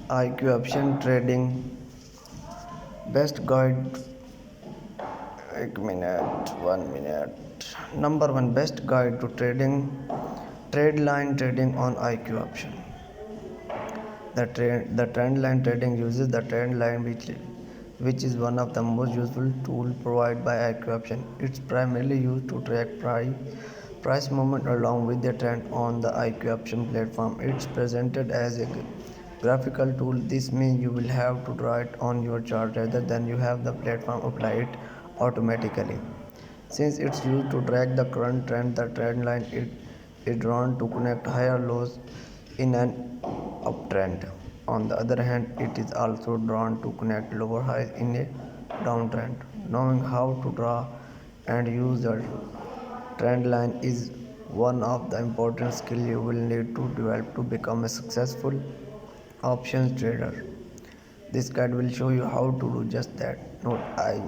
IQ option trading best guide. 1 minute. Number one, best guide to trade line trading on IQ option. The trend line trading uses the trend line which is one of the most useful tools provided by IQ option. It's primarily used to track price movement along with the trend on the IQ option platform. It's presented as a graphical tool. This means you will have to draw it on your chart rather than you have the platform apply it automatically. Since it's used to track the current trend, the trend line is drawn to connect higher lows in an uptrend. On the other hand, it is also drawn to connect lower highs in a downtrend. Knowing how to draw and use the trend line is one of the important skills you will need to develop to become a successful options trader. This guide will show you how to do just that. Note I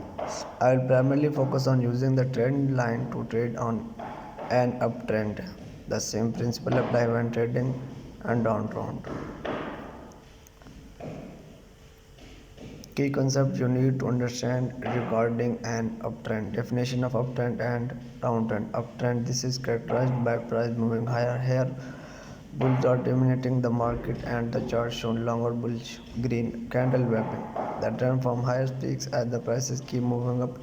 will primarily focus on using the trend line to trade on an uptrend. The same principle apply when trading and downtrend. Key concepts you need to understand regarding an uptrend. Definition of uptrend and downtrend. Uptrend, this is characterized by price moving higher. Here bulls are dominating the market and the chart shown longer bullish green candle wrapping. The trend from higher peaks as the prices keep moving up.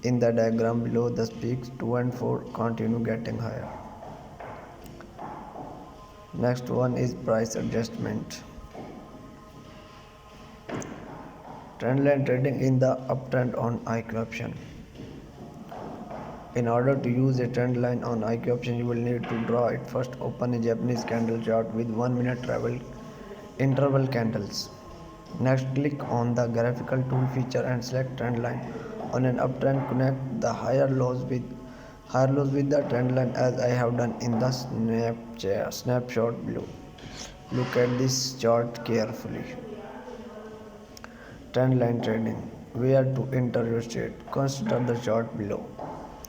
In the diagram below, the peaks 2 and 4 continue getting higher. Next one is price adjustment. Trendline trading in the uptrend on IQ option. In order to use a trend line on IQ option, you will need to draw it. First, open a Japanese candle chart with 1 minute interval candles. Next, click on the graphical tool feature and select trend line. On an uptrend, connect the higher lows with the trend line as I have done in the snapshot below. Look at this chart carefully. Trend line trading. Where to enter your trade? Consider the chart below.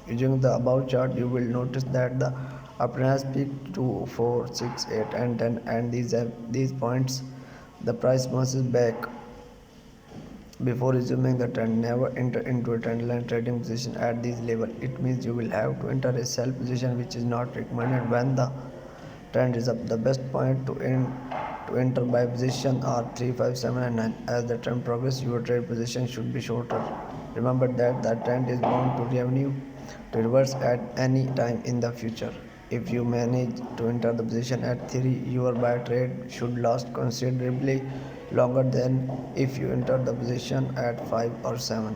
Using the above chart, you will notice that the uptrend has peaked 2, 4, 6, 8 and 10 and these points the price bounces back before resuming the trend. Never enter into a trend line trading position at this level. It means you will have to enter a sell position which is not recommended when the trend is up. The best point to enter buy position are 3, 5, 7 and 9. As the trend progresses, your trade position should be shorter. Remember that the trend is bound to reverse at any time in the future. If you manage to enter the position at 3, your buy trade should last considerably longer than if you enter the position at 5 or 7.